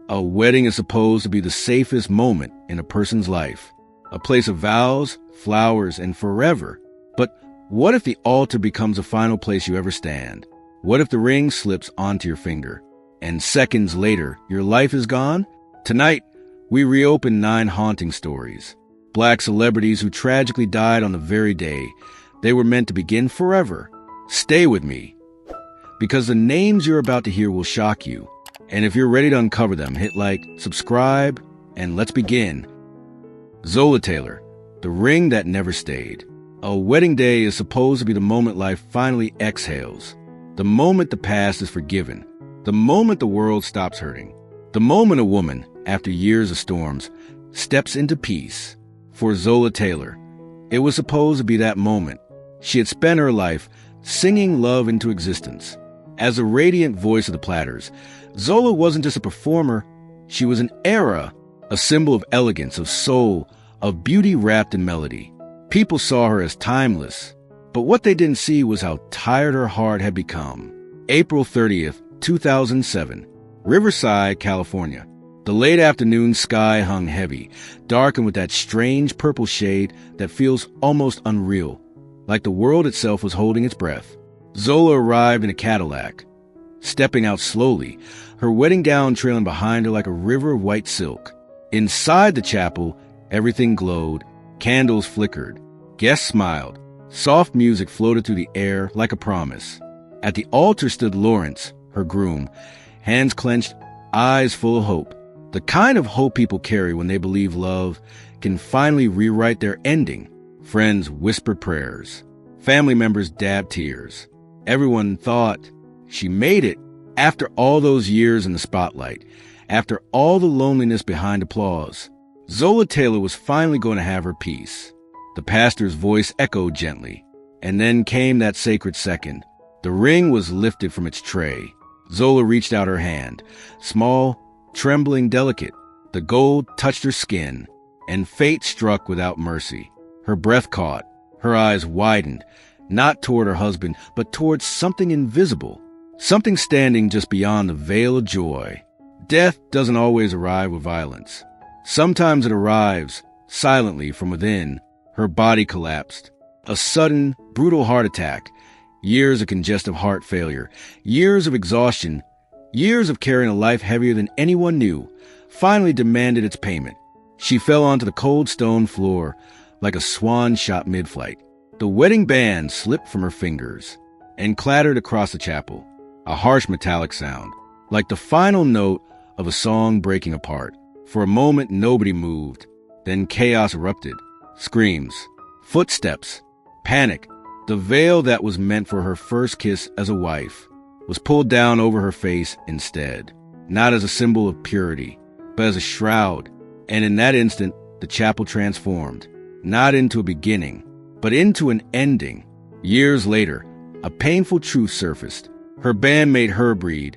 A wedding is supposed to be the safest moment in a person's life, a place of vows, flowers, and forever. But what if the altar becomes the final place you ever stand? What if the ring slips onto your finger, and seconds later, your life is gone? Tonight, we reopen 9 haunting stories. Black celebrities who tragically died on the very day they were meant to begin forever. Stay with me, because the names you're about to hear will shock you. And if you're ready to uncover them, hit like, subscribe, and let's begin. Zola Taylor, the ring that never stayed. A wedding day is supposed to be the moment life finally exhales. The moment the past is forgiven. The moment the world stops hurting. The moment a woman, after years of storms, steps into peace. For Zola Taylor, it was supposed to be that moment. She had spent her life singing love into existence. As a radiant voice of the Platters, Zola wasn't just a performer, she was an era, a symbol of elegance, of soul, of beauty wrapped in melody. People saw her as timeless, but what they didn't see was how tired her heart had become. April 30th, 2007, Riverside, California. The late afternoon sky hung heavy, darkened with that strange purple shade that feels almost unreal, like the world itself was holding its breath. Zola arrived in a Cadillac, stepping out slowly, her wedding gown trailing behind her like a river of white silk. Inside the chapel, everything glowed, candles flickered, guests smiled, soft music floated through the air like a promise. At the altar stood Lawrence, her groom, hands clenched, eyes full of hope. The kind of hope people carry when they believe love can finally rewrite their ending. Friends whispered prayers. Family members dabbed tears. Everyone thought, she made it. After all those years in the spotlight, after all the loneliness behind applause, Zola Taylor was finally going to have her peace. The pastor's voice echoed gently, and then came that sacred second. The ring was lifted from its tray. Zola reached out her hand, small, trembling, delicate. The gold touched her skin, and fate struck without mercy. Her breath caught, her eyes widened, not toward her husband, but towards something invisible, something standing just beyond the veil of joy. Death doesn't always arrive with violence. Sometimes it arrives silently from within. Her body collapsed. A sudden, brutal heart attack. Years of congestive heart failure. Years of exhaustion. Years of carrying a life heavier than anyone knew finally demanded its payment. She fell onto the cold stone floor like a swan shot mid-flight. The wedding band slipped from her fingers and clattered across the chapel, a harsh metallic sound, like the final note of a song breaking apart. For a moment, nobody moved. Then chaos erupted. Screams, footsteps, panic. The veil that was meant for her first kiss as a wife was pulled down over her face instead, not as a symbol of purity, but as a shroud. And in that instant, the chapel transformed, not into a beginning, but into an ending. Years later, a painful truth surfaced. Her bandmate Herbreed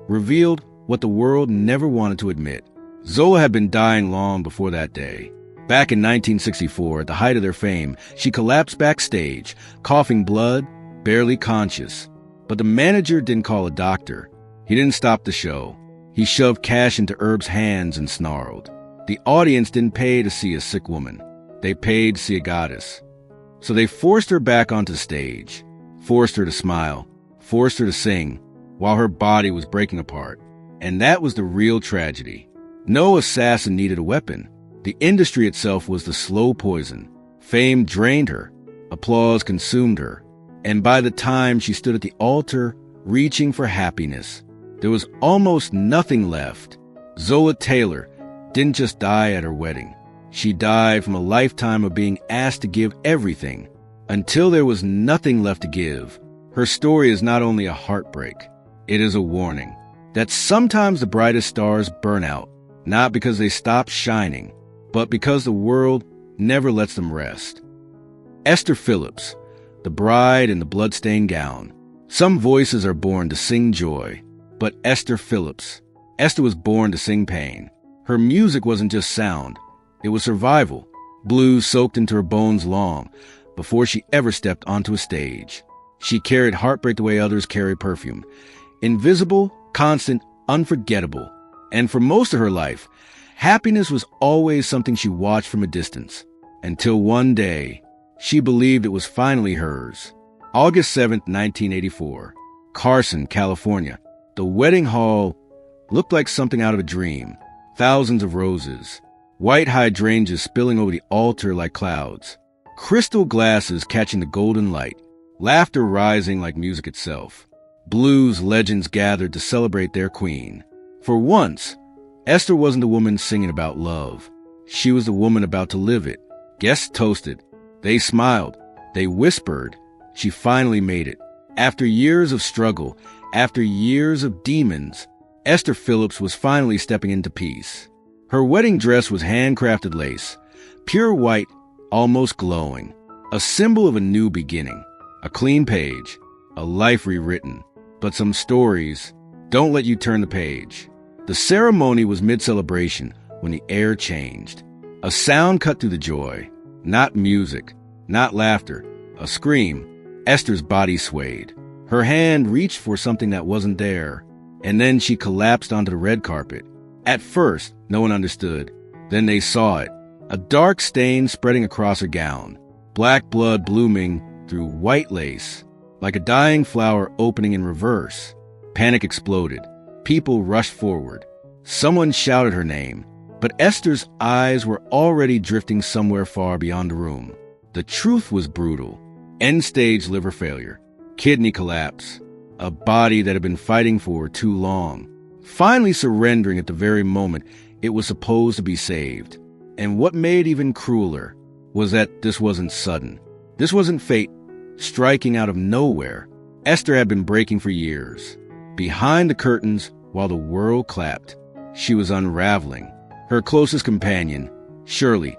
revealed what the world never wanted to admit. Zola had been dying long before that day. Back in 1964, at the height of their fame, she collapsed backstage, coughing blood, barely conscious. But the manager didn't call a doctor. He didn't stop the show. He shoved cash into Herb's hands and snarled. The audience didn't pay to see a sick woman. They paid to see a goddess. So they forced her back onto the stage, forced her to smile, forced her to sing, while her body was breaking apart. And that was the real tragedy. No assassin needed a weapon. The industry itself was the slow poison. Fame drained her. Applause consumed her. And by the time she stood at the altar, reaching for happiness, there was almost nothing left. Zola Taylor didn't just die at her wedding. She died from a lifetime of being asked to give everything until there was nothing left to give. Her story is not only a heartbreak, it is a warning that sometimes the brightest stars burn out, not because they stop shining, but because the world never lets them rest. Esther Phillips, the bride in the bloodstained gown. Some voices are born to sing joy, but Esther Phillips, Esther was born to sing pain. Her music wasn't just sound, it was survival. Blues soaked into her bones long before she ever stepped onto a stage. She carried heartbreak the way others carry perfume. Invisible, constant, unforgettable. And for most of her life, happiness was always something she watched from a distance, until one day, she believed it was finally hers. August 7th, 1984, Carson, California. The wedding hall looked like something out of a dream. Thousands of roses, white hydrangeas spilling over the altar like clouds, crystal glasses catching the golden light, laughter rising like music itself. Blues legends gathered to celebrate their queen. For once, Esther wasn't the woman singing about love. She was the woman about to live it. Guests toasted. They smiled. They whispered. She finally made it. After years of struggle, after years of demons, Esther Phillips was finally stepping into peace. Her wedding dress was handcrafted lace, pure white, almost glowing, a symbol of a new beginning, a clean page, a life rewritten. But some stories don't let you turn the page. The ceremony was mid-celebration when the air changed. A sound cut through the joy. Not music, not laughter, a scream. Esther's body swayed. Her hand reached for something that wasn't there, and then she collapsed onto the red carpet. At first, no one understood. Then they saw it. A dark stain spreading across her gown. Black blood blooming through white lace, like a dying flower opening in reverse. Panic exploded. People rushed forward. Someone shouted her name, but Esther's eyes were already drifting somewhere far beyond the room. The truth was brutal. End-stage liver failure, kidney collapse, a body that had been fighting for too long, finally surrendering at the very moment it was supposed to be saved. And what made even crueler was that this wasn't sudden. This wasn't fate striking out of nowhere. Esther had been breaking for years. Behind the curtains, while the world clapped, she was unraveling. Her closest companion, Shirley,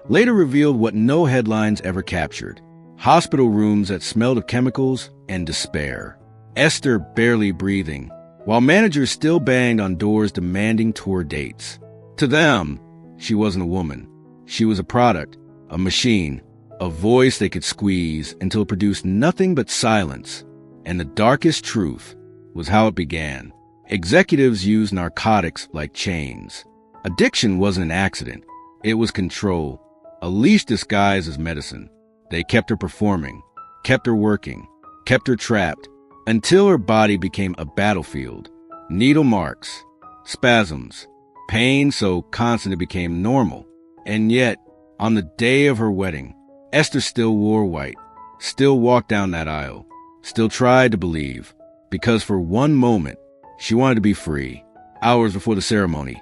later revealed what no headlines ever captured. Hospital rooms that smelled of chemicals and despair. Esther barely breathing, while managers still banged on doors demanding tour dates. To them, she wasn't a woman. She was a product, a machine, a voice they could squeeze until it produced nothing but silence. And the darkest truth was how it began. Executives used narcotics like chains. Addiction wasn't an accident. It was control, a leash disguised as medicine. They kept her performing, kept her working, kept her trapped, until her body became a battlefield. Needle marks, spasms, pain so constant it became normal. And yet, on the day of her wedding, Esther still wore white, still walked down that aisle, still tried to believe, because for one moment, she wanted to be free. Hours before the ceremony,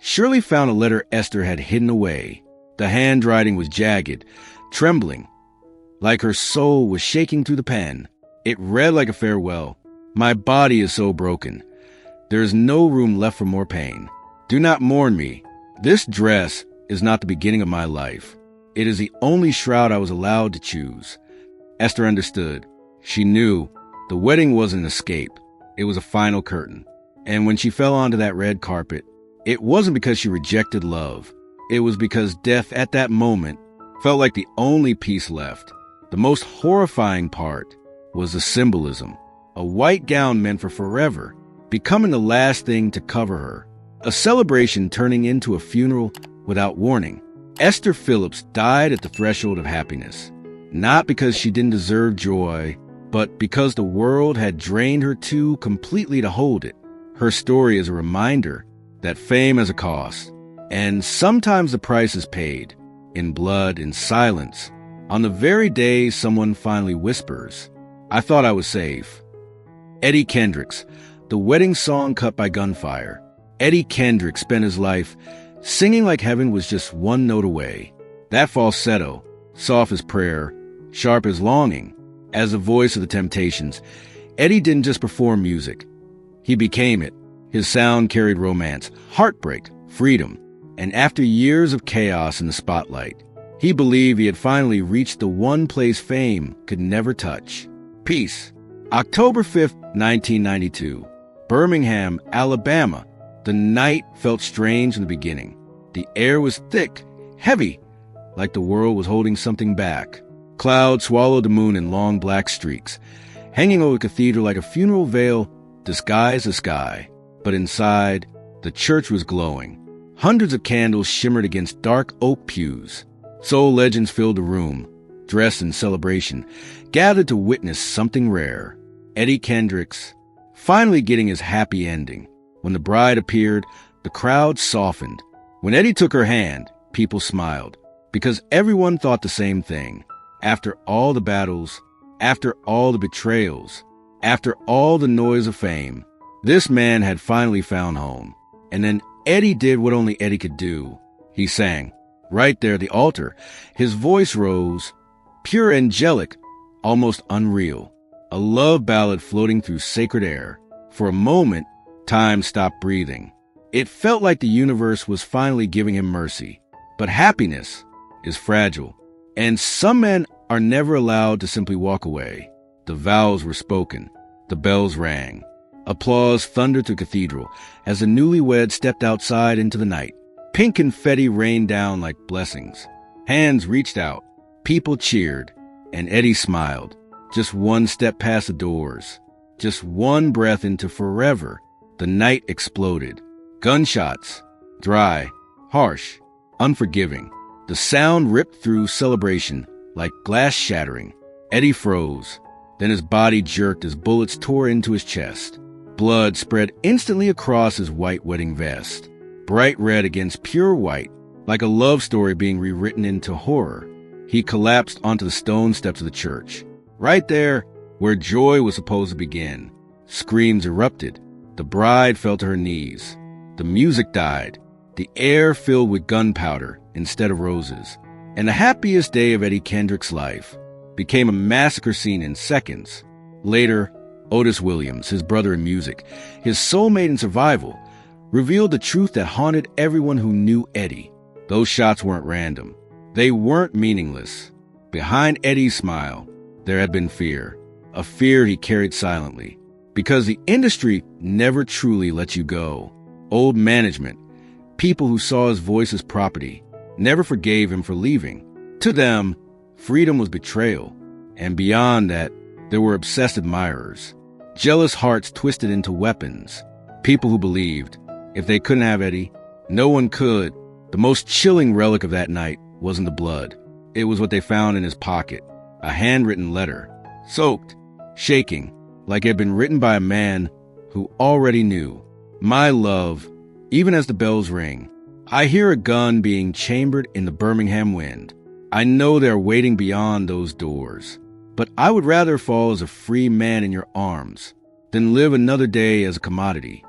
Shirley found a letter Esther had hidden away. The handwriting was jagged, trembling, like her soul was shaking through the pen. It read like a farewell. My body is so broken. There is no room left for more pain. Do not mourn me. This dress is not the beginning of my life. It is the only shroud I was allowed to choose. Esther understood. She knew the wedding wasn't an escape. It was a final curtain. And when she fell onto that red carpet, it wasn't because she rejected love. It was because death at that moment felt like the only piece left. The most horrifying part was the symbolism. A white gown meant for forever, becoming the last thing to cover her. A celebration turning into a funeral without warning. Esther Phillips died at the threshold of happiness, not because she didn't deserve joy, but because the world had drained her too completely to hold it. Her story is a reminder that fame has a cost, and sometimes the price is paid, in blood, in silence. On the very day someone finally whispers, "I thought I was safe." Eddie Kendricks, the wedding song cut by gunfire. Eddie Kendricks spent his life singing like heaven was just one note away. That falsetto, soft as prayer, sharp as longing, as the voice of the Temptations, Eddie didn't just perform music. He became it. His sound carried romance, heartbreak, freedom. And after years of chaos in the spotlight, he believed he had finally reached the one place fame could never touch. Peace. October 5th, 1992. Birmingham, Alabama. The night felt strange in the beginning. The air was thick, heavy, like the world was holding something back. Clouds swallowed the moon in long black streaks, hanging over the cathedral like a funeral veil disguised the sky. But inside, The church was glowing. Hundreds of candles shimmered against dark oak pews. Soul legends filled the room, dressed in celebration, gathered to witness something rare. Eddie Kendricks finally getting his happy ending. When the bride appeared, the crowd softened. When Eddie took her hand, people smiled, because everyone thought the same thing. After all the battles, after all the betrayals, after all the noise of fame, this man had finally found home. And then Eddie did what only Eddie could do. He sang. Right there at the altar, his voice rose, pure angelic, almost unreal. A love ballad floating through sacred air. For a moment, time stopped breathing. It felt like the universe was finally giving him mercy. But happiness is fragile, and some men are never allowed to simply walk away. The vows were spoken. The bells rang. Applause thundered through the cathedral as the newlyweds stepped outside into the night. Pink confetti rained down like blessings. Hands reached out. People cheered, and Eddie smiled. Just one step past the doors. Just one breath into forever. The night exploded. Gunshots. Dry. Harsh. Unforgiving. The sound ripped through celebration like glass shattering. Eddie froze. Then his body jerked as bullets tore into his chest. Blood spread instantly across his white wedding vest. Bright red against pure white, like a love story being rewritten into horror. He collapsed onto the stone steps of the church. Right there, where joy was supposed to begin. Screams erupted. The bride fell to her knees. The music died. The air filled with gunpowder instead of roses. And the happiest day of Eddie Kendrick's life became a massacre scene in seconds. Later, Otis Williams, his brother in music, his soulmate in survival, revealed the truth that haunted everyone who knew Eddie. Those shots weren't random. They weren't meaningless. Behind Eddie's smile, there had been fear, a fear he carried silently, because the industry never truly let you go. Old management, people who saw his voice as property, never forgave him for leaving. To them, freedom was betrayal, and beyond that, there were obsessed admirers, jealous hearts twisted into weapons, people who believed if they couldn't have Eddie, no one could. The most chilling relic of that night wasn't the blood. It was what they found in his pocket, a handwritten letter, soaked, shaking, like it had been written by a man who already knew. My love, even as the bells ring, I hear a gun being chambered in the Birmingham wind. I know they're waiting beyond those doors, but I would rather fall as a free man in your arms than live another day as a commodity.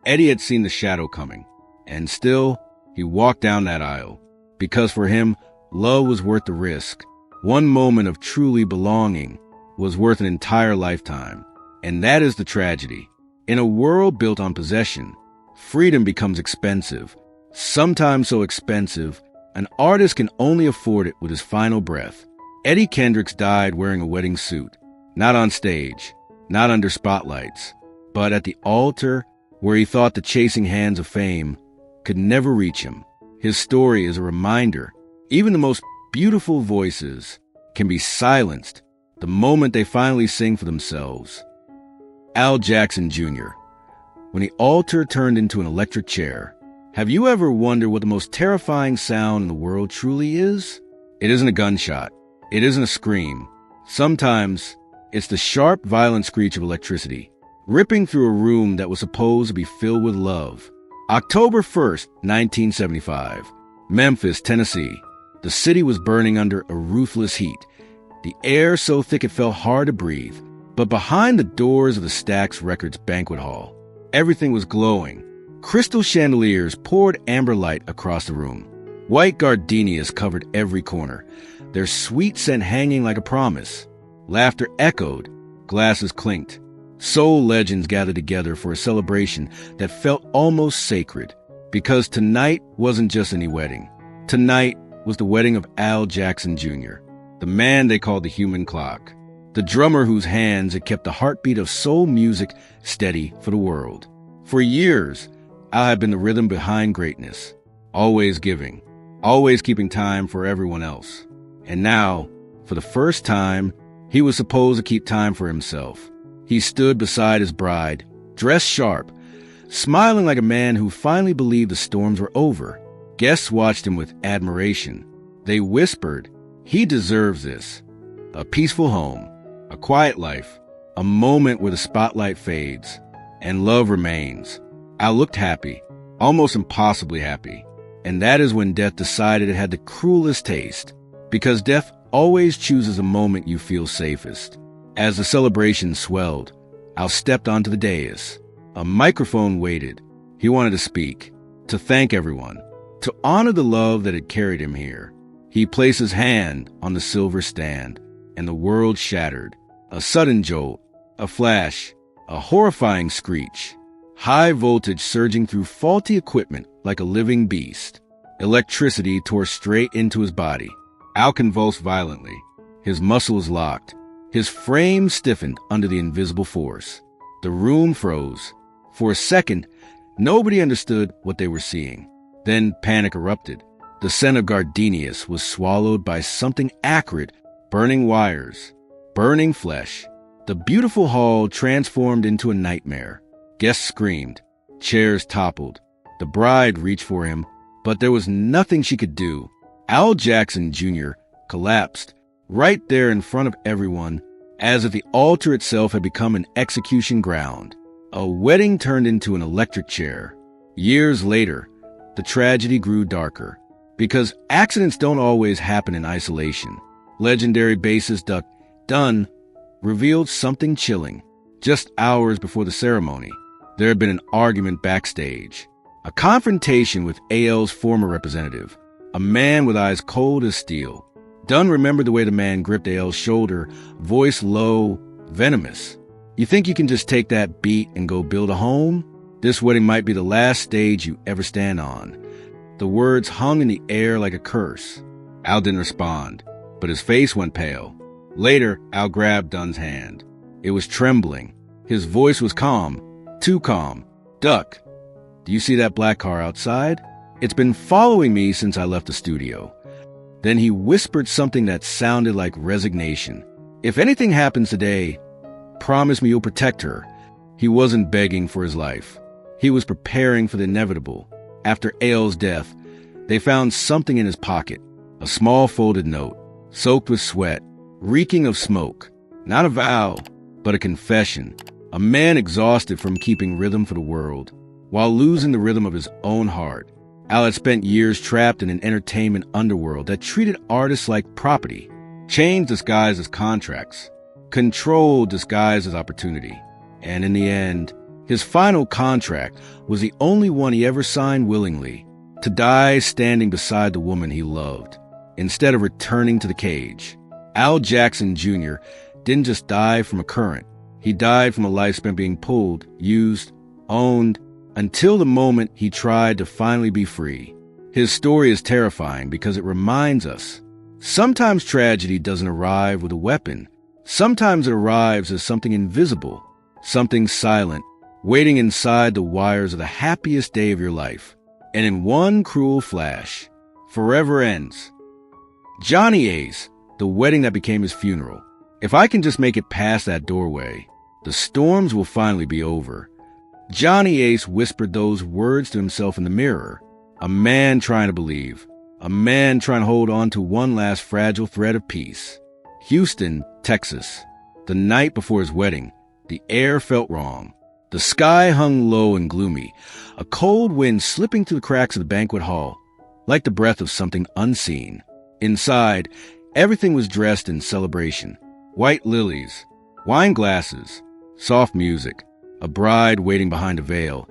Eddie had seen the shadow coming, and still he walked down that aisle, because for him, love was worth the risk. One moment of truly belonging was worth an entire lifetime. And that is the tragedy. In a world built on possession, freedom becomes expensive. Sometimes so expensive, an artist can only afford it with his final breath. Eddie Kendricks died wearing a wedding suit, not on stage, not under spotlights, but at the altar where he thought the chasing hands of fame could never reach him. His story is a reminder. Even the most beautiful voices can be silenced the moment they finally sing for themselves. Al Jackson Jr. When the altar turned into an electric chair, have you ever wondered what the most terrifying sound in the world truly is? It isn't a gunshot. It isn't a scream. Sometimes it's the sharp, violent screech of electricity, ripping through a room that was supposed to be filled with love. October 1st, 1975, Memphis, Tennessee. The city was burning under a ruthless heat, the air so thick it felt hard to breathe. But behind the doors of the Stax Records banquet hall, everything was glowing. Crystal chandeliers poured amber light across the room. White gardenias covered every corner, their sweet scent hanging like a promise. Laughter echoed, glasses clinked. Soul legends gathered together for a celebration that felt almost sacred, because tonight wasn't just any wedding. Tonight was the wedding of Al Jackson Jr., the man they called the human clock, the drummer whose hands had kept the heartbeat of soul music steady for the world. For years, Al had been the rhythm behind greatness, always giving, always keeping time for everyone else. And now, for the first time, he was supposed to keep time for himself. He stood beside his bride, dressed sharp, smiling like a man who finally believed the storms were over. Guests watched him with admiration. They whispered, "He deserves this." A peaceful home, a quiet life, a moment where the spotlight fades, and love remains. Al looked happy, almost impossibly happy. And that is when death decided it had the cruelest taste, because death always chooses a moment you feel safest. As the celebration swelled, Al stepped onto the dais. A microphone waited. He wanted to speak, to thank everyone, to honor the love that had carried him here. He placed his hand on the silver stand, and the world shattered. A sudden jolt, a flash, a horrifying screech. High voltage surging through faulty equipment like a living beast. Electricity tore straight into his body. Al convulsed violently. His muscles locked. His frame stiffened under the invisible force. The room froze. For a second, nobody understood what they were seeing. Then panic erupted. The scent of gardenias was swallowed by something acrid, burning wires, burning flesh. The beautiful hall transformed into a nightmare. Guests screamed. Chairs toppled. The bride reached for him, but there was nothing she could do. Al Jackson Jr. collapsed right there in front of everyone, as if the altar itself had become an execution ground. A wedding turned into an electric chair. Years later, the tragedy grew darker, because accidents don't always happen in isolation. Legendary bassist Duck Dunn revealed something chilling. Just hours before the ceremony, there had been an argument backstage. A confrontation with AL's former representative, a man with eyes cold as steel. Dunn remembered the way the man gripped AL's shoulder, voice low, venomous. "You think you can just take that beat and go build a home? This wedding might be the last stage you ever stand on." The words hung in the air like a curse. Al didn't respond, but his face went pale. Later, Al grabbed Dunn's hand. It was trembling. His voice was calm, too calm. "Duck, do you see that black car outside? It's been following me since I left the studio." Then he whispered something that sounded like resignation. "If anything happens today, promise me you'll protect her." He wasn't begging for his life. He was preparing for the inevitable. After AL's death, they found something in his pocket, a small folded note, soaked with sweat, reeking of smoke. Not a vow, but a confession. A man exhausted from keeping rhythm for the world, while losing the rhythm of his own heart. Al had spent years trapped in an entertainment underworld that treated artists like property, chains disguised as contracts, control disguised as opportunity. And in the end, his final contract was the only one he ever signed willingly, to die standing beside the woman he loved, instead of returning to the cage. Al Jackson Jr. didn't just die from a current. He died from a life spent being pulled, used, owned, until the moment he tried to finally be free. His story is terrifying because it reminds us, sometimes tragedy doesn't arrive with a weapon. Sometimes it arrives as something invisible, something silent, waiting inside the wires of the happiest day of your life. And in one cruel flash, forever ends. Johnny Ace, the wedding that became his funeral. If I can just make it past that doorway, the storms will finally be over. Johnny Ace whispered those words to himself in the mirror. A man trying to believe. A man trying to hold on to one last fragile thread of peace. Houston, Texas. The night before his wedding, the air felt wrong. The sky hung low and gloomy, a cold wind slipping through the cracks of the banquet hall, like the breath of something unseen. Inside, everything was dressed in celebration. White lilies, wine glasses, soft music, a bride waiting behind a veil,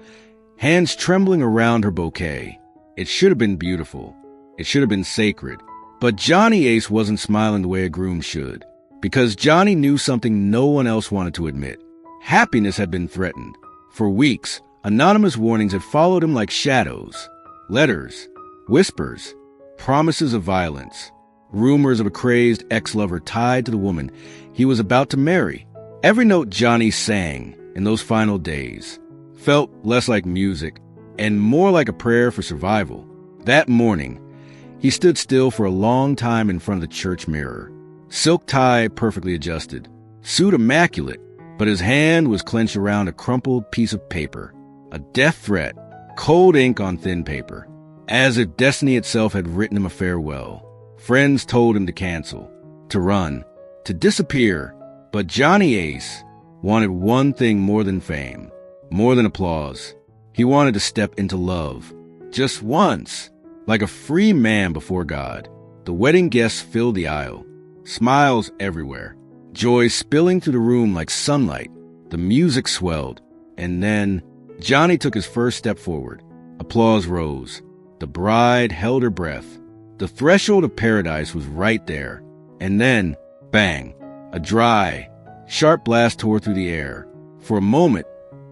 hands trembling around her bouquet. It should have been beautiful. It should have been sacred. But Johnny Ace wasn't smiling the way a groom should, because Johnny knew something no one else wanted to admit. Happiness had been threatened. For weeks, anonymous warnings had followed him like shadows. Letters, whispers, promises of violence, rumors of a crazed ex-lover tied to the woman he was about to marry. Every note Johnny sang in those final days felt less like music and more like a prayer for survival. That morning, he stood still for a long time in front of the church mirror. Silk tie perfectly adjusted, suit immaculate, but his hand was clenched around a crumpled piece of paper. A death threat, cold ink on thin paper, as if destiny itself had written him a farewell. Friends told him to cancel, to run, to disappear. But Johnny Ace wanted one thing more than fame, more than applause. He wanted to step into love, just once, like a free man before God. The wedding guests filled the aisle, smiles everywhere, joy spilling through the room like sunlight. The music swelled, and then Johnny took his first step forward. Applause rose. The bride held her breath. The threshold of paradise was right there. And then, bang, a dry, sharp blast tore through the air. For a moment,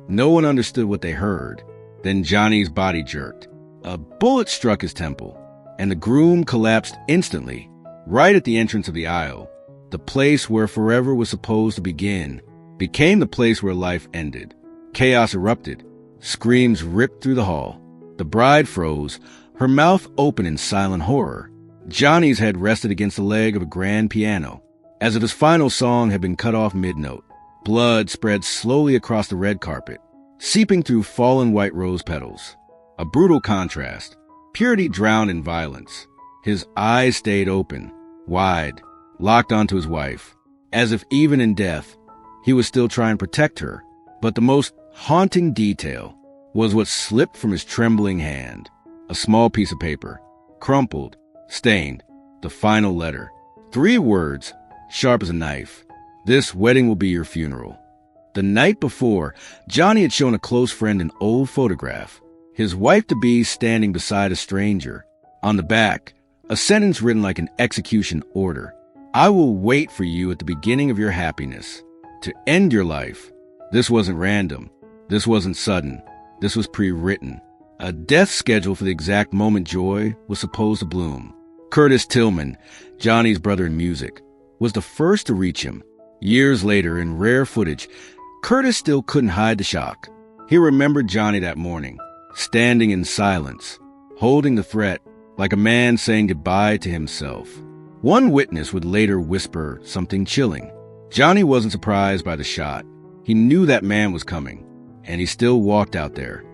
no one understood what they heard. Then Johnny's body jerked. A bullet struck his temple, and the groom collapsed instantly, right at the entrance of the aisle. The place where forever was supposed to begin became the place where life ended. Chaos erupted. Screams ripped through the hall. The bride froze, her mouth open in silent horror. Johnny's head rested against the leg of a grand piano, as if his final song had been cut off mid-note. Blood spread slowly across the red carpet, seeping through fallen white rose petals. A brutal contrast. Purity drowned in violence. His eyes stayed open, wide, locked onto his wife, as if even in death, he was still trying to protect her. But the most haunting detail was what slipped from his trembling hand. A small piece of paper, crumpled, stained, the final letter. 3 words, sharp as a knife. This wedding will be your funeral. The night before, Johnny had shown a close friend an old photograph, his wife-to-be standing beside a stranger. On the back, a sentence written like an execution order. I will wait for you at the beginning of your happiness, to end your life. This wasn't random. This wasn't sudden. This was pre-written. A death schedule for the exact moment joy was supposed to bloom. Curtis Tillman, Johnny's brother in music, was the first to reach him. Years later, in rare footage, Curtis still couldn't hide the shock. He remembered Johnny that morning, standing in silence, holding the threat like a man saying goodbye to himself. One witness would later whisper something chilling. Johnny wasn't surprised by the shot. He knew that man was coming, and he still walked out there.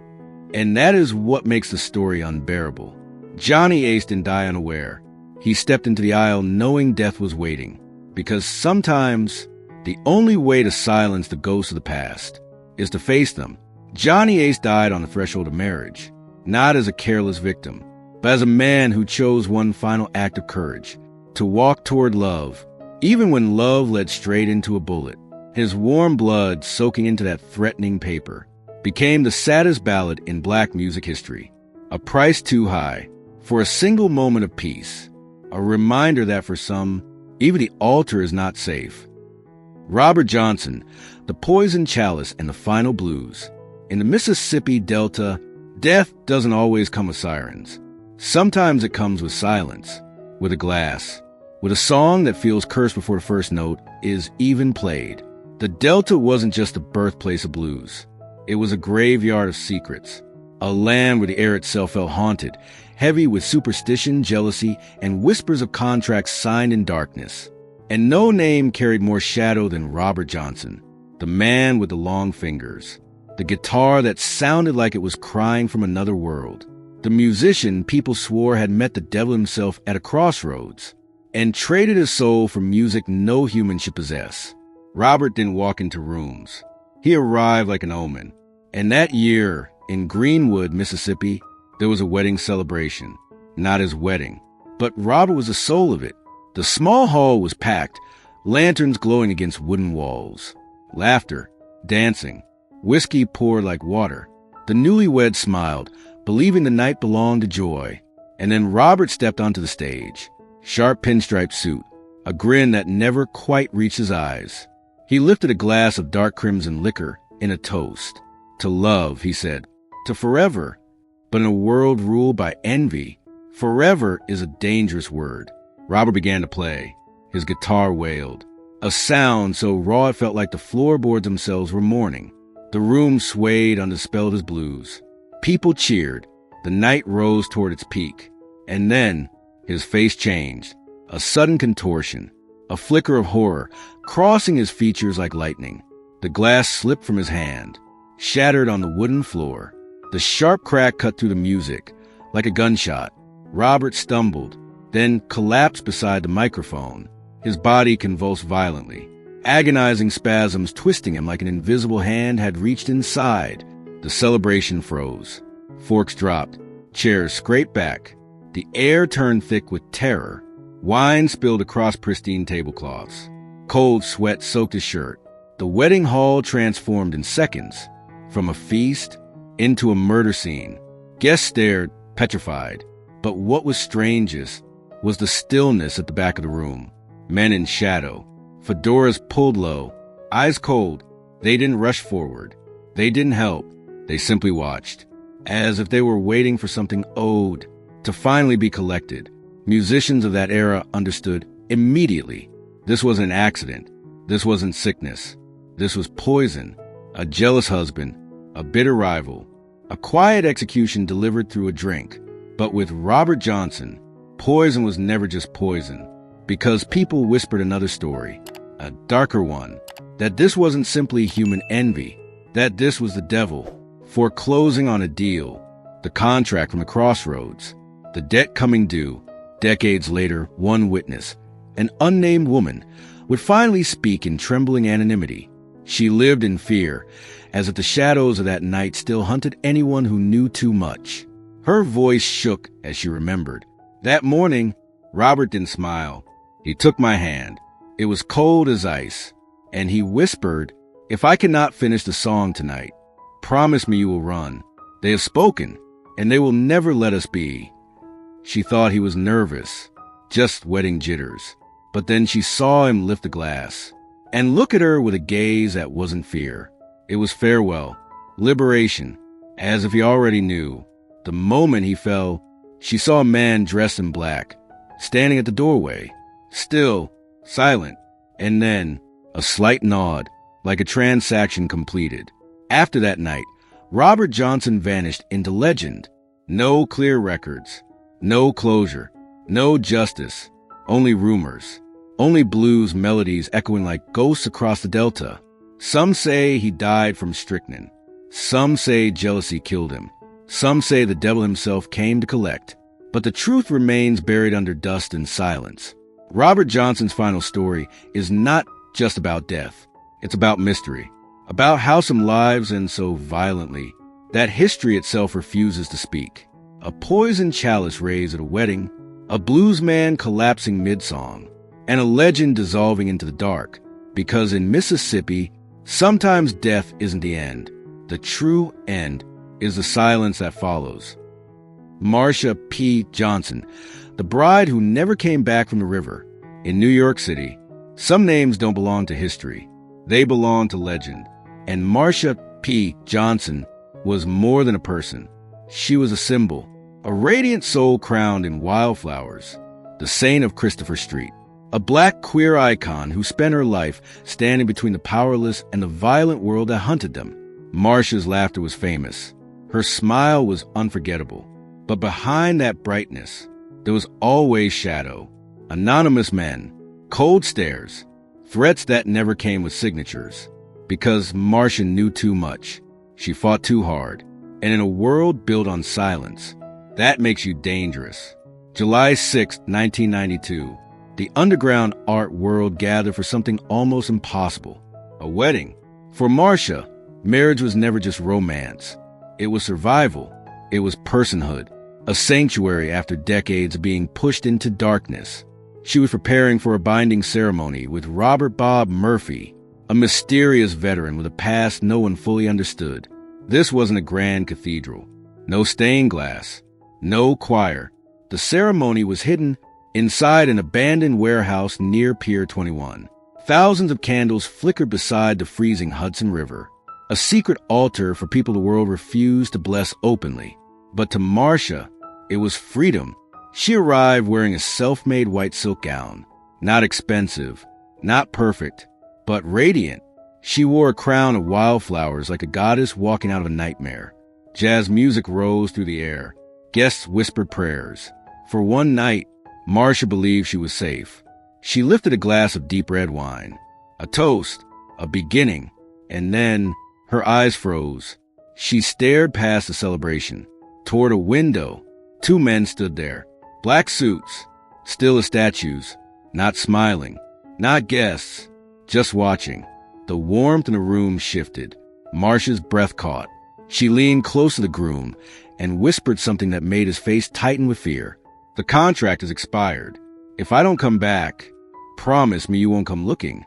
And that is what makes the story unbearable. Johnny Ace didn't die unaware. He stepped into the aisle knowing death was waiting, because sometimes the only way to silence the ghosts of the past is to face them. Johnny Ace died on the threshold of marriage, not as a careless victim, but as a man who chose one final act of courage, to walk toward love, even when love led straight into a bullet. His warm blood soaking into that threatening paper became the saddest ballad in black music history. A price too high for a single moment of peace. A reminder that for some, even the altar is not safe. Robert Johnson, The Poison Chalice and the Final Blues. In the Mississippi Delta, death doesn't always come with sirens. Sometimes it comes with silence, with a glass, with a song that feels cursed before the first note is even played. The Delta wasn't just the birthplace of blues. It was a graveyard of secrets, a land where the air itself felt haunted, heavy with superstition, jealousy, and whispers of contracts signed in darkness. And no name carried more shadow than Robert Johnson, the man with the long fingers, the guitar that sounded like it was crying from another world, the musician people swore had met the devil himself at a crossroads and traded his soul for music no human should possess. Robert didn't walk into rooms. He arrived like an omen. And that year, in Greenwood, Mississippi, there was a wedding celebration. Not his wedding, but Robert was the soul of it. The small hall was packed, lanterns glowing against wooden walls. Laughter, dancing, whiskey poured like water. The newlyweds smiled, believing the night belonged to joy. And then Robert stepped onto the stage. Sharp pinstripe suit, a grin that never quite reached his eyes. He lifted a glass of dark crimson liquor in a toast. To love, he said. To forever. But in a world ruled by envy, forever is a dangerous word. Robert began to play. His guitar wailed. A sound so raw it felt like the floorboards themselves were mourning. The room swayed under the spell of his blues. People cheered. The night rose toward its peak. And then his face changed. A sudden contortion. A flicker of horror, crossing his features like lightning. The glass slipped from his hand, shattered on the wooden floor. The sharp crack cut through the music, like a gunshot. Robert stumbled, then collapsed beside the microphone. His body convulsed violently, agonizing spasms twisting him like an invisible hand had reached inside. The celebration froze. Forks dropped. Chairs scraped back. The air turned thick with terror. Wine spilled across pristine tablecloths. Cold sweat soaked his shirt. The wedding hall transformed in seconds, from a feast into a murder scene. Guests stared, petrified. But what was strangest was the stillness at the back of the room. Men in shadow, fedoras pulled low, eyes cold. They didn't rush forward. They didn't help. They simply watched, as if they were waiting for something owed to finally be collected. Musicians of that era understood immediately. This wasn't an accident. This wasn't sickness. This was poison, a jealous husband, a bitter rival, a quiet execution delivered through a drink. But with Robert Johnson, poison was never just poison, because people whispered another story, a darker one, that this wasn't simply human envy, that this was the devil foreclosing on a deal, the contract from the crossroads, the debt coming due. Decades later, one witness, an unnamed woman, would finally speak in trembling anonymity. She lived in fear, as if the shadows of that night still hunted anyone who knew too much. Her voice shook as she remembered. That morning, Robert didn't smile. He took my hand. It was cold as ice, and he whispered, "If I cannot finish the song tonight, promise me you will run. They have spoken, and they will never let us be." She thought he was nervous, just wedding jitters. But then she saw him lift the glass and look at her with a gaze that wasn't fear. It was farewell, liberation, as if he already knew. The moment he fell, she saw a man dressed in black, standing at the doorway, still, silent, and then a slight nod, like a transaction completed. After that night, Robert Johnson vanished into legend. No clear records, no closure, no justice, only rumors, only blues melodies echoing like ghosts across the Delta. Some say he died from strychnine. Some say jealousy killed him. Some say the devil himself came to collect. But the truth remains buried under dust and silence. Robert Johnson's final story is not just about death. It's about mystery, about how some lives end so violently that history itself refuses to speak. A poisoned chalice raised at a wedding, a bluesman collapsing mid-song, and a legend dissolving into the dark. Because in Mississippi, sometimes death isn't the end. The true end is the silence that follows. Marsha P. Johnson, the bride who never came back from the river. In New York City, some names don't belong to history. They belong to legend. And Marsha P. Johnson was more than a person. She was a symbol, a radiant soul crowned in wildflowers, the saint of Christopher Street, a black queer icon who spent her life standing between the powerless and the violent world that hunted them. Marsha's laughter was famous. Her smile was unforgettable. But behind that brightness, there was always shadow, anonymous men, cold stares, threats that never came with signatures. Because Marsha knew too much. She fought too hard. And in a world built on silence, that makes you dangerous. July 6, 1992, the underground art world gathered for something almost impossible, a wedding. For Marsha, marriage was never just romance. It was survival. It was personhood, a sanctuary after decades of being pushed into darkness. She was preparing for a binding ceremony with Robert Bob Murphy, a mysterious veteran with a past no one fully understood. This wasn't a grand cathedral. No stained glass. No choir. The ceremony was hidden inside an abandoned warehouse near Pier 21. Thousands of candles flickered beside the freezing Hudson River. A secret altar for people the world refused to bless openly. But to Marsha, it was freedom. She arrived wearing a self-made white silk gown. Not expensive, not perfect, but radiant. She wore a crown of wildflowers like a goddess walking out of a nightmare. Jazz music rose through the air. Guests whispered prayers. For one night, Marsha believed she was safe. She lifted a glass of deep red wine. A toast, a beginning, and then her eyes froze. She stared past the celebration, toward a window. Two men stood there, black suits, still as statues, not smiling, not guests, just watching. The warmth in the room shifted. Marcia's breath caught. She leaned close to the groom and whispered something that made his face tighten with fear. "The contract is expired. If I don't come back, promise me you won't come looking."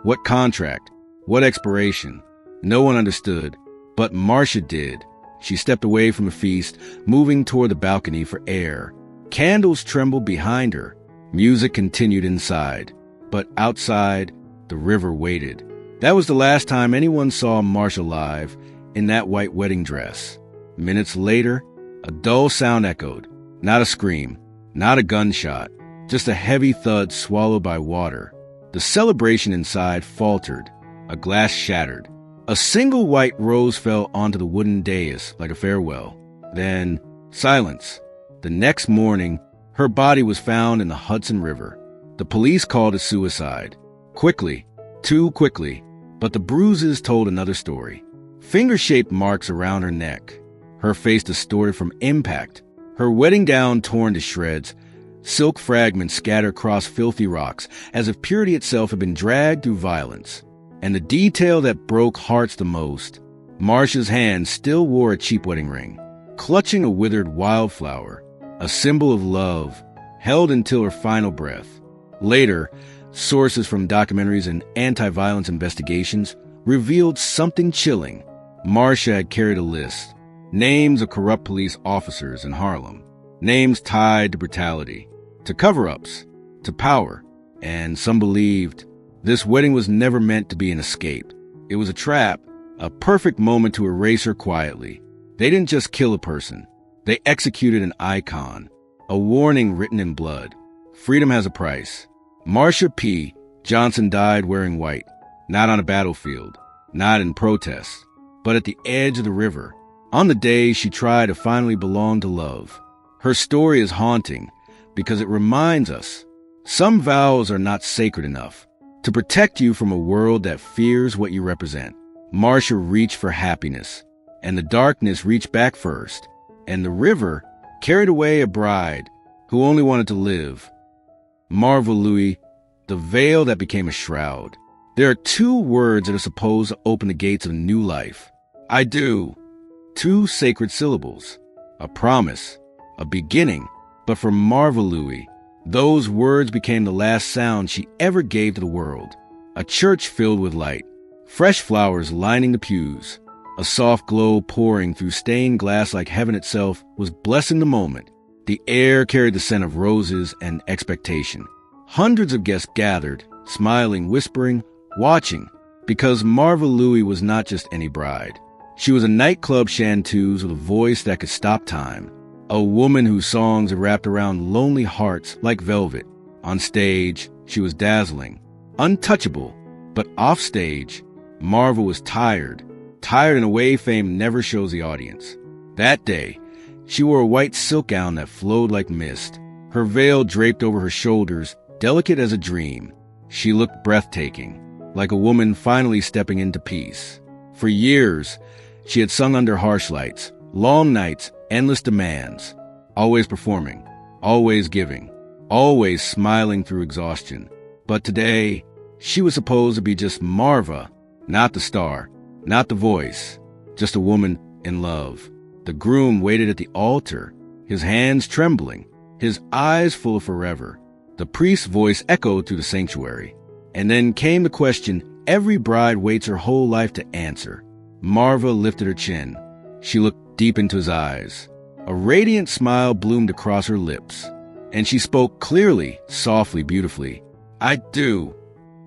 What contract? What expiration? No one understood, but Marcia did. She stepped away from the feast, moving toward the balcony for air. Candles trembled behind her. Music continued inside, but outside, the river waited. That was the last time anyone saw Marcia live in that white wedding dress. Minutes later, a dull sound echoed. Not a scream, not a gunshot, just a heavy thud swallowed by water. The celebration inside faltered. A glass shattered. A single white rose fell onto the wooden dais like a farewell. Then, silence. The next morning, her body was found in the Hudson River. The police called it suicide. Quickly, too quickly, but the bruises told another story. Finger-shaped marks around her neck, her face distorted from impact, her wedding gown torn to shreds, silk fragments scattered across filthy rocks, as if purity itself had been dragged through violence. And the detail that broke hearts the most, Marcia's hand still wore a cheap wedding ring, clutching a withered wildflower, a symbol of love, held until her final breath. Later, sources from documentaries and anti-violence investigations revealed something chilling. Marcia had carried a list, names of corrupt police officers in Harlem, names tied to brutality, to cover-ups, to power, and some believed this wedding was never meant to be an escape. It was a trap, a perfect moment to erase her quietly. They didn't just kill a person. They executed an icon, a warning written in blood. Freedom has a price. Marcia P. Johnson died wearing white, not on a battlefield, not in protest, but at the edge of the river, on the day she tried to finally belong to love. Her story is haunting because it reminds us some vows are not sacred enough to protect you from a world that fears what you represent. Marcia reached for happiness, and the darkness reached back first, and the river carried away a bride who only wanted to live. Marva Louis, the veil that became a shroud. There are two words that are supposed to open the gates of new life. I do. Two sacred syllables. A promise. A beginning. But for Marva Louis, those words became the last sound she ever gave to the world. A church filled with light. Fresh flowers lining the pews. A soft glow pouring through stained glass like heaven itself was blessing the moment. The air carried the scent of roses and expectation. Hundreds of guests gathered, smiling, whispering, watching, because Marva Louis was not just any bride. She was a nightclub chanteuse with a voice that could stop time. A woman whose songs had wrapped around lonely hearts like velvet. On stage, she was dazzling, untouchable, but off stage, Marva was tired in a way fame never shows the audience. That day, she wore a white silk gown that flowed like mist, her veil draped over her shoulders, delicate as a dream. She looked breathtaking, like a woman finally stepping into peace. For years, she had sung under harsh lights, long nights, endless demands, always performing, always giving, always smiling through exhaustion. But today, she was supposed to be just Marva, not the star, not the voice, just a woman in love. The groom waited at the altar, his hands trembling, his eyes full of forever. The priest's voice echoed through the sanctuary. And then came the question every bride waits her whole life to answer. Marva lifted her chin. She looked deep into his eyes. A radiant smile bloomed across her lips. And she spoke clearly, softly, beautifully. I do.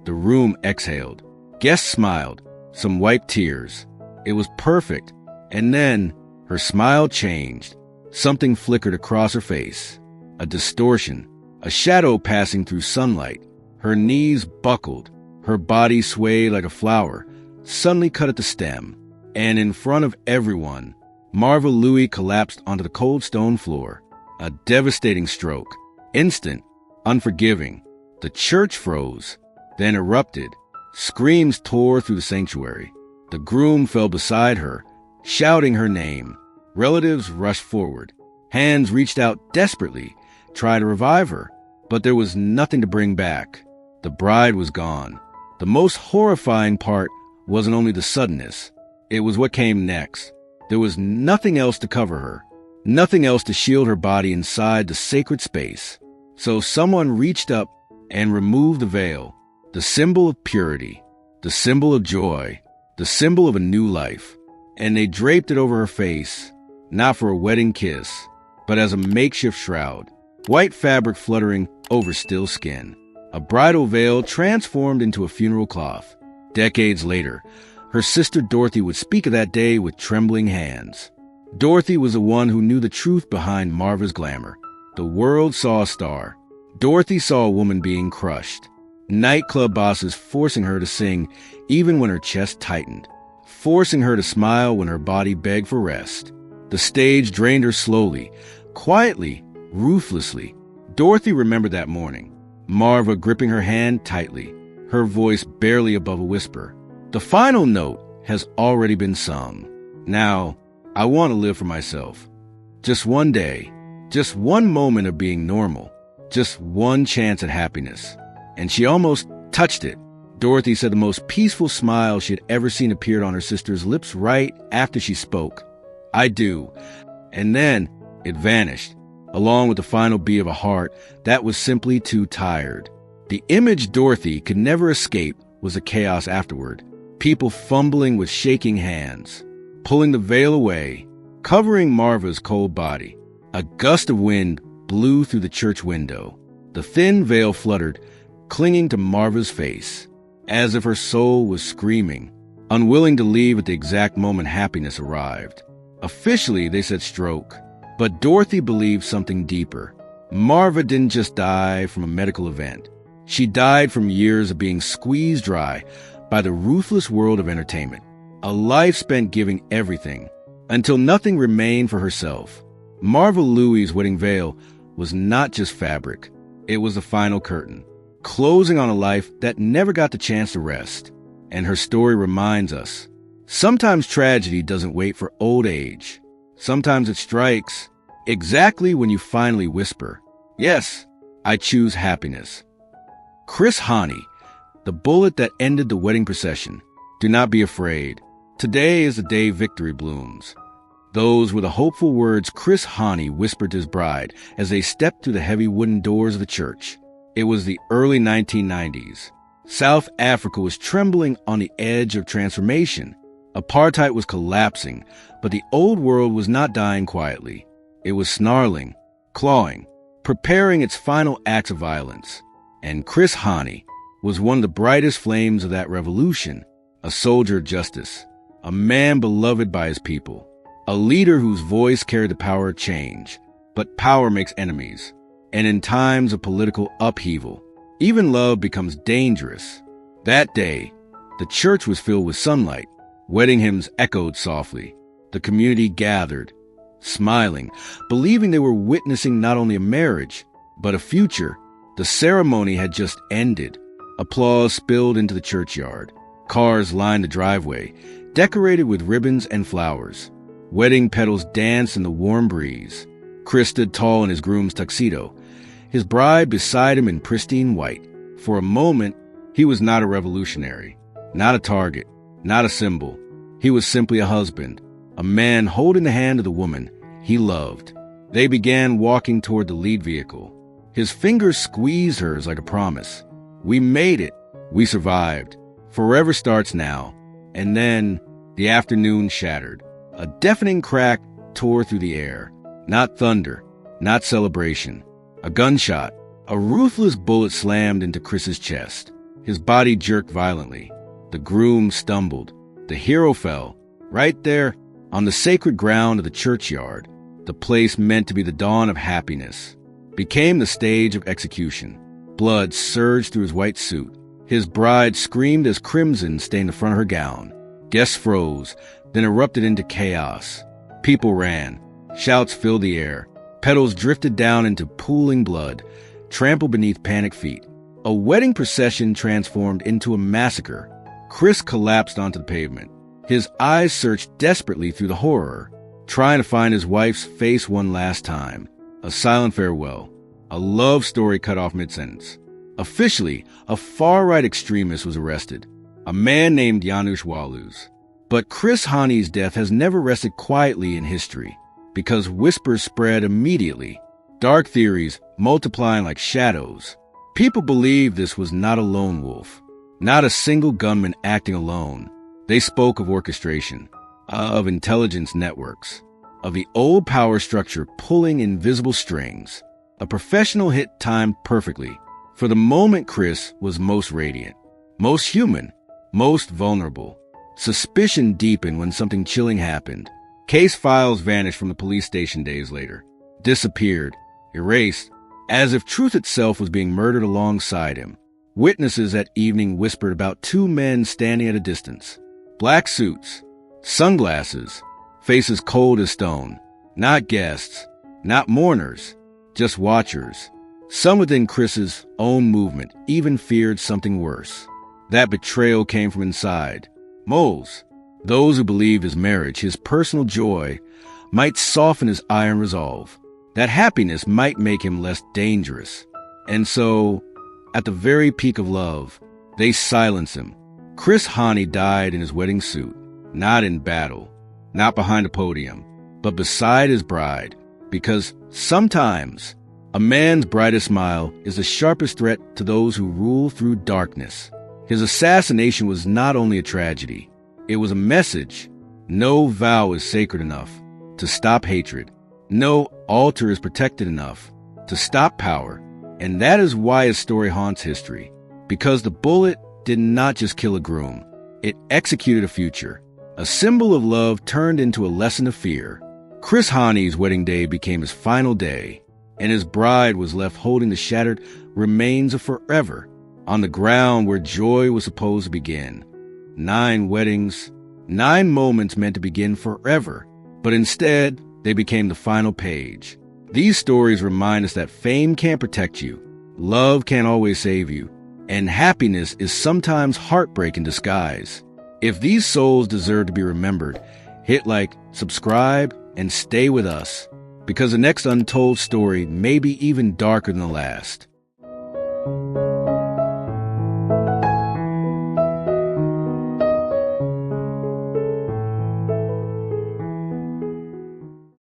The room exhaled. Guests smiled. Some wiped tears. It was perfect. And then her smile changed. Something flickered across her face. A distortion. A shadow passing through sunlight. Her knees buckled. Her body swayed like a flower, suddenly cut at the stem. And in front of everyone, Marva Louis collapsed onto the cold stone floor. A devastating stroke. Instant. Unforgiving. The church froze, then erupted. Screams tore through the sanctuary. The groom fell beside her, shouting her name. Relatives rushed forward. Hands reached out desperately, tried to revive her, but there was nothing to bring back. The bride was gone. The most horrifying part wasn't only the suddenness, it was what came next. There was nothing else to cover her, nothing else to shield her body inside the sacred space. So someone reached up and removed the veil, the symbol of purity, the symbol of joy, the symbol of a new life, and they draped it over her face, not for a wedding kiss, but as a makeshift shroud, white fabric fluttering over still skin. A bridal veil transformed into a funeral cloth. Decades later, her sister Dorothy would speak of that day with trembling hands. Dorothy was the one who knew the truth behind Marva's glamour. The world saw a star. Dorothy saw a woman being crushed. Nightclub bosses forcing her to sing even when her chest tightened, forcing her to smile when her body begged for rest. The stage drained her slowly, quietly, ruthlessly. Dorothy remembered that morning, Marva gripping her hand tightly, her voice barely above a whisper. The final note has already been sung. Now, I want to live for myself. Just one day, just one moment of being normal, just one chance at happiness. And she almost touched it. Dorothy said the most peaceful smile she had ever seen appeared on her sister's lips right after she spoke. I do. And then it vanished, along with the final beat of a heart that was simply too tired. The image Dorothy could never escape was the chaos afterward. People fumbling with shaking hands, pulling the veil away, covering Marva's cold body. A gust of wind blew through the church window. The thin veil fluttered, clinging to Marva's face, as if her soul was screaming, unwilling to leave at the exact moment happiness arrived. Officially, they said stroke, but Dorothy believed something deeper. Marva didn't just die from a medical event. She died from years of being squeezed dry by the ruthless world of entertainment, a life spent giving everything, until nothing remained for herself. Marva Louie's wedding veil was not just fabric, it was the final curtain, closing on a life that never got the chance to rest. And her story reminds us, sometimes tragedy doesn't wait for old age. Sometimes it strikes exactly when you finally whisper, "Yes, I choose happiness." Chris Hani, the bullet that ended the wedding procession. Do not be afraid. Today is the day victory blooms. Those were the hopeful words Chris Hani whispered to his bride as they stepped through the heavy wooden doors of the church. It was the early 1990s. South Africa was trembling on the edge of transformation. Apartheid was collapsing, but the old world was not dying quietly. It was snarling, clawing, preparing its final acts of violence. And Chris Hani was one of the brightest flames of that revolution, a soldier of justice, a man beloved by his people, a leader whose voice carried the power of change. But power makes enemies, and in times of political upheaval, even love becomes dangerous. That day, the church was filled with sunlight. Wedding hymns echoed softly. The community gathered, smiling, believing they were witnessing not only a marriage, but a future. The ceremony had just ended. Applause spilled into the churchyard. Cars lined the driveway, decorated with ribbons and flowers. Wedding petals danced in the warm breeze. Chris stood tall in his groom's tuxedo, his bride beside him in pristine white. For a moment, he was not a revolutionary, not a target, not a symbol. He was simply a husband, a man holding the hand of the woman he loved. They began walking toward the lead vehicle. His fingers squeezed hers like a promise. We made it. We survived. Forever starts now. And then the afternoon shattered. A deafening crack tore through the air. Not thunder, not celebration. A gunshot. A ruthless bullet slammed into Chris's chest. His body jerked violently. The groom stumbled. The hero fell. Right there, on the sacred ground of the churchyard. The place meant to be the dawn of happiness became the stage of execution. Blood surged through his white suit. His bride screamed as crimson stained the front of her gown. Guests froze, then erupted into chaos. People ran. Shouts filled the air. Petals drifted down into pooling blood, trampled beneath panicked feet. A wedding procession transformed into a massacre. Chris collapsed onto the pavement, His eyes searched desperately through the horror, trying to find his wife's face one last time. A silent farewell. A love story cut off mid-sentence. Officially, a far-right extremist was arrested, a man named Janusz Wałęsa. But Chris Hani's death has never rested quietly in history, because whispers spread immediately, dark theories multiplying like shadows. People believed this was not a lone wolf, not a single gunman acting alone. They spoke of orchestration, of intelligence networks, of the old power structure pulling invisible strings. A professional hit timed perfectly for the moment Chris was most radiant, most human, most vulnerable. Suspicion deepened when something chilling happened. Case files vanished from the police station days later, disappeared, erased, as if truth itself was being murdered alongside him. Witnesses that evening whispered about two men standing at a distance. Black suits, sunglasses, faces cold as stone. Not guests, not mourners, just watchers. Some within Chris's own movement even feared something worse. That betrayal came from inside. Moles, those who believed his marriage, his personal joy, might soften his iron resolve. That happiness might make him less dangerous. And so, at the very peak of love, they silenced him. Chris Hani died in his wedding suit, not in battle, not behind a podium, but beside his bride, because sometimes a man's brightest smile is the sharpest threat to those who rule through darkness. His assassination was not only a tragedy, it was a message. No vow is sacred enough to stop hatred. No altar is protected enough to stop power. And that is why his story haunts history, because the bullet did not just kill a groom, it executed a future. A symbol of love turned into a lesson of fear. Chris Hani's wedding day became his final day, and his bride was left holding the shattered remains of forever on the ground where joy was supposed to begin. 9 weddings, 9 moments meant to begin forever, but instead, they became the final page. These stories remind us that fame can't protect you, love can't always save you, and happiness is sometimes heartbreak in disguise. If these souls deserve to be remembered, hit like, subscribe, and stay with us, because the next untold story may be even darker than the last.